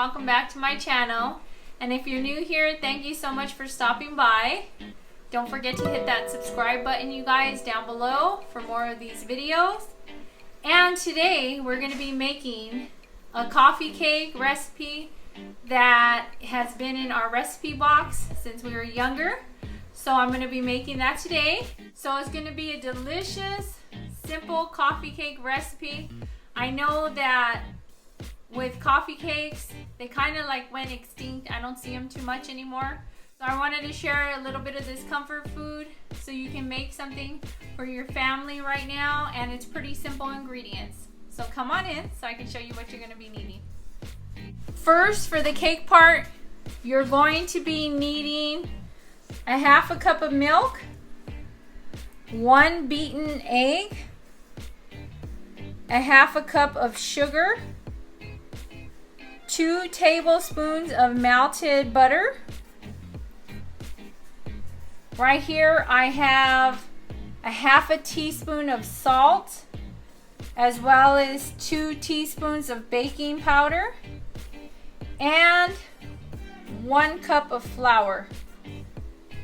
welcome back to my channel. And if you're new here, thank you so much for stopping by. Don't forget to hit that subscribe button, you guys, down below for more of these videos. And today we're going to be making a coffee cake recipe that has been in our recipe box since we were younger. So I'm going to be making that today. So it's going to be a delicious, simple coffee cake recipe. I know that with coffee cakes, they kind of like went extinct. I don't see them too much anymore. So I wanted to share a little bit of this comfort food so you can make something for your family right now, and it's pretty simple ingredients. So come on in so I can show you what you're going to be needing. First, for the cake part, you're going to be needing a half a cup of milk, 1 beaten egg, a half a cup of sugar, 2 tablespoons of melted butter. Right here I have a half a teaspoon of salt, as well as 2 teaspoons of baking powder, and 1 cup of flour.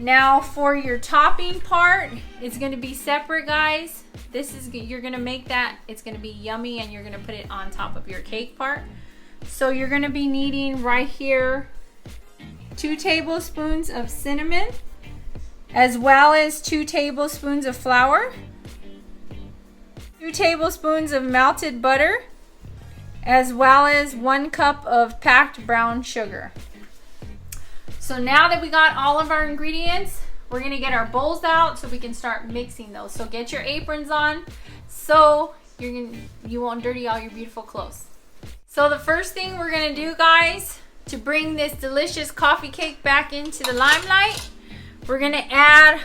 Now for your topping part, it's going to be separate, guys. You're going to make that, it's going to be yummy, and you're going to put it on top of your cake part. So you're going to be needing right here 2 tablespoons of cinnamon, as well as 2 tablespoons of flour, 2 tablespoons of melted butter, as well as 1 cup of packed brown sugar. So now that we got all of our ingredients, we're going to get our bowls out so we can start mixing those. So get your aprons on so you won't dirty all your beautiful clothes. So the first thing we're going to do, guys, to bring this delicious coffee cake back into the limelight, we're going to add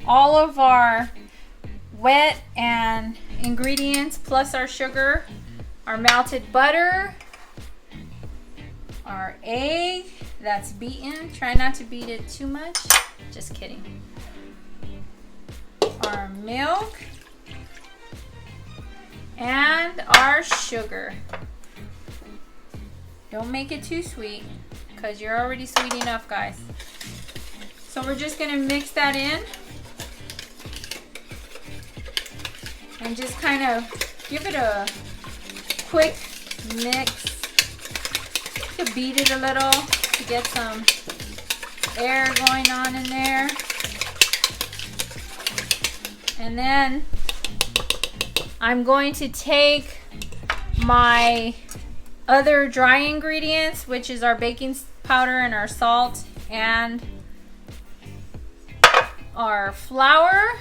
all of our wet and ingredients plus our sugar, our melted butter, our egg that's beaten. Try not to beat it too much. Just kidding. Our milk and our sugar. Don't make it too sweet because you're already sweet enough, guys. So we're just going to mix that in and just kind of give it a quick mix. You can beat it a little to get some air going on in there. And then I'm going to take my other dry ingredients, which is our baking powder and our salt and our flour,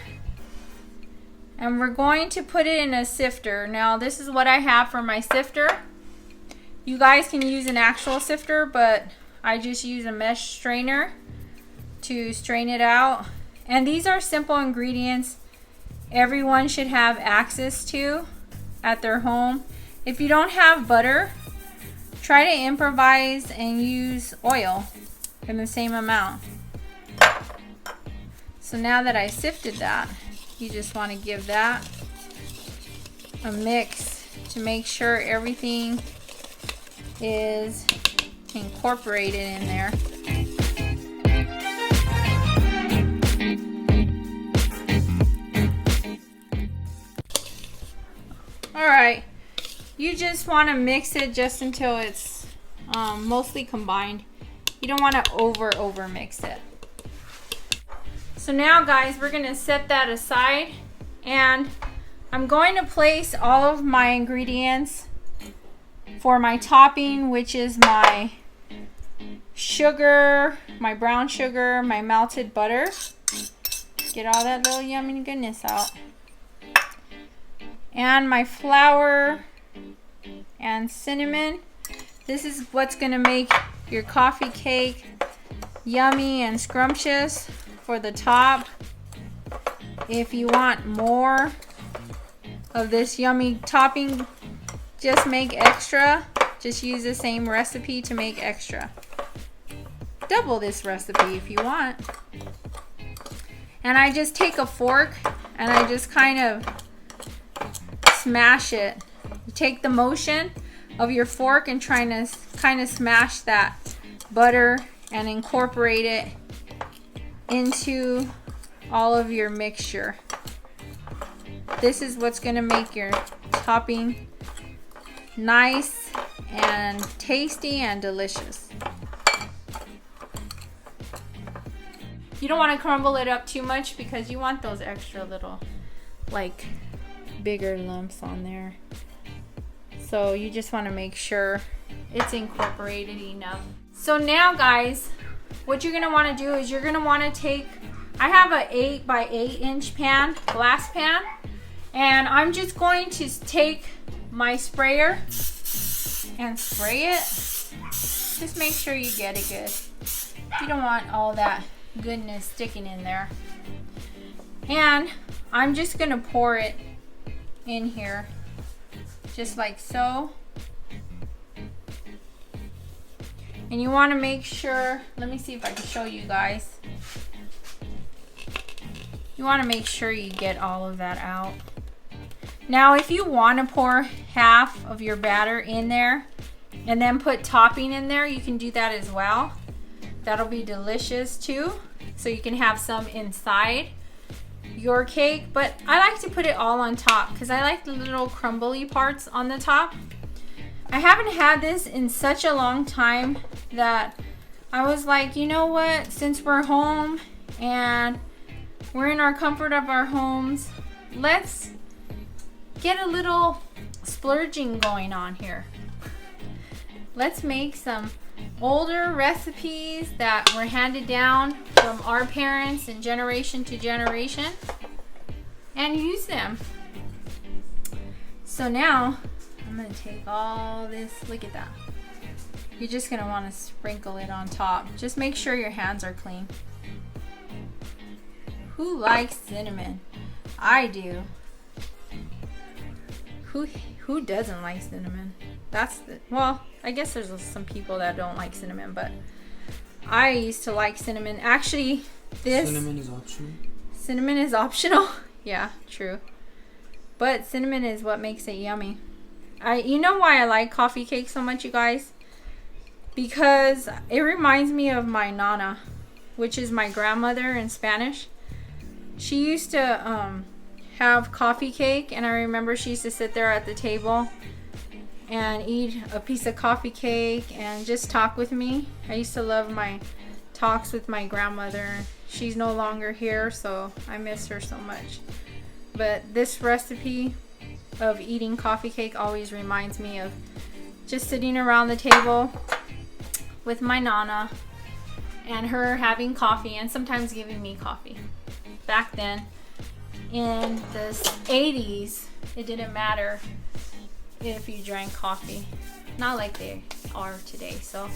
and we're going to put it in a sifter. Now this is what I have for my sifter. You guys can use an actual sifter, but I just use a mesh strainer to strain it out. And these are simple ingredients everyone should have access to at their home. If you don't have butter, try to improvise and use oil in the same amount. So now that I sifted that, you just want to give that a mix to make sure everything is incorporated in there. Alright, you just want to mix it just until it's mostly combined. You don't want to over mix it. So now, guys, we're going to set that aside, and I'm going to place all of my ingredients for my topping, which is my sugar, my brown sugar, my melted butter. Get all that little yummy goodness out. And my flour and cinnamon. This is what's going to make your coffee cake yummy and scrumptious for the top. If you want more of this yummy topping, just make extra. Just use the same recipe to make extra. Double this recipe if you want. And I just take a fork and I just kind of smash it. You take the motion of your fork and trying to kind of smash that butter and incorporate it into all of your mixture. This is what's going to make your topping nice and tasty and delicious. You don't want to crumble it up too much because you want those extra little, like, bigger lumps on there. So you just want to make sure it's incorporated enough. So now, guys, what you're going to want to do is you're going to want to take, I have an 8 by 8 inch pan, glass pan, and I'm just going to take my sprayer and spray it. Just make sure you get it good. You don't want all that goodness sticking in there. And I'm just going to pour it in here, just like so. And you want to make sure, let me see if I can show you guys. You want to make sure you get all of that out. Now, if you want to pour half of your batter in there and then put topping in there, you can do that as well. That'll be delicious too. So you can have some inside your cake, but I like to put it all on top because I like the little crumbly parts on the top. I haven't had this in such a long time that I was like, you know what, since we're home and we're in our comfort of our homes, let's get a little splurging going on here. Let's make some older recipes that were handed down from our parents and generation to generation and use them. So now I'm going to take all this, look at that. You're just going to want to sprinkle it on top. Just make sure your hands are clean. Who likes cinnamon? I do. Who doesn't like cinnamon? Well, I guess there's some people that don't like cinnamon, but I used to like cinnamon. Actually, cinnamon is optional. Cinnamon is optional. Yeah, true. But cinnamon is what makes it yummy. You know why I like coffee cake so much, you guys? Because it reminds me of my nana, which is my grandmother in Spanish. She used to have coffee cake, and I remember she used to sit there at the table and eat a piece of coffee cake and just talk with me. I used to love my talks with my grandmother. She's no longer here, so I miss her so much. But this recipe of eating coffee cake always reminds me of just sitting around the table with my nana and her having coffee and sometimes giving me coffee. Back then, in the 80s, it didn't matter if you drank coffee. Not like they are today. So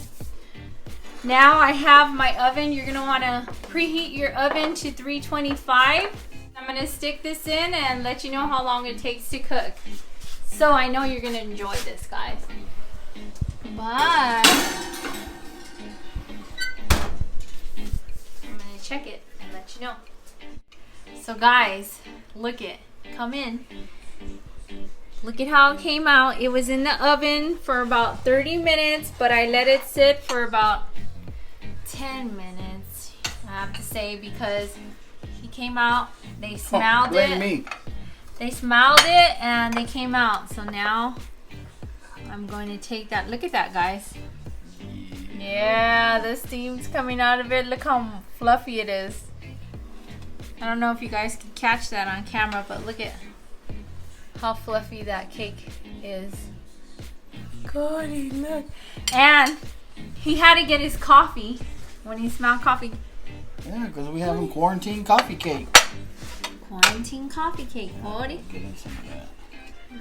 now I have my oven. You're going to want to preheat your oven to 325. I'm going to stick this in and let you know how long it takes to cook. So I know you're going to enjoy this, guys. But I'm going to check it and let you know. So guys, look it. Come in. Look at how it came out. It was in the oven for about 30 minutes, but I let it sit for about 10 minutes, I have to say, because he came out, they smelled it. They smelled it and they came out. So now I'm going to take that. Look at that, guys. Yeah, the steam's coming out of it. Look how fluffy it is. I don't know if you guys can catch that on camera, but look at how fluffy that cake is. Cody, look. And he had to get his coffee when he smelled coffee. Yeah, because we have a quarantine coffee cake. Quarantine coffee cake, Cody. Get in some of that.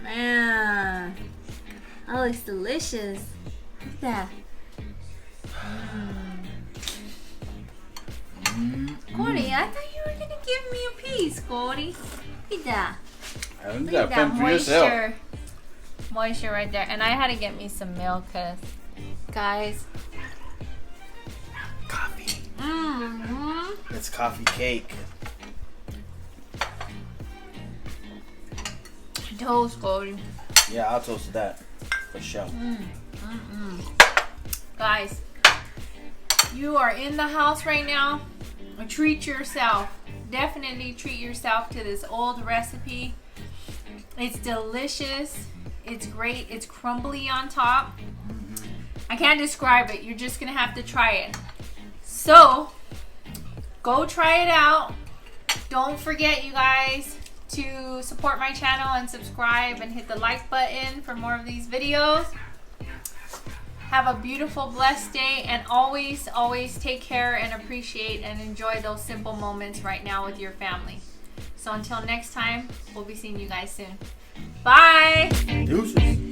Man, that looks delicious. Look at that. Cody, I thought you were gonna give me a piece, Cody. Look at that. Look at that moisture. Moisture right there. And I had to get me some milk, cause guys. Coffee. It's coffee cake. Toast, Cody. Yeah, I'll toast that for sure. Guys, you are in the house right now. Treat yourself. Definitely treat yourself to this old recipe. It's delicious. It's great. It's crumbly on top. I can't describe it. You're just going to have to try it. So, go try it out. Don't forget, you guys, to support my channel and subscribe and hit the like button for more of these videos. Have a beautiful, blessed day, and always, always take care and appreciate and enjoy those simple moments right now with your family. So until next time, we'll be seeing you guys soon. Bye! Deuces.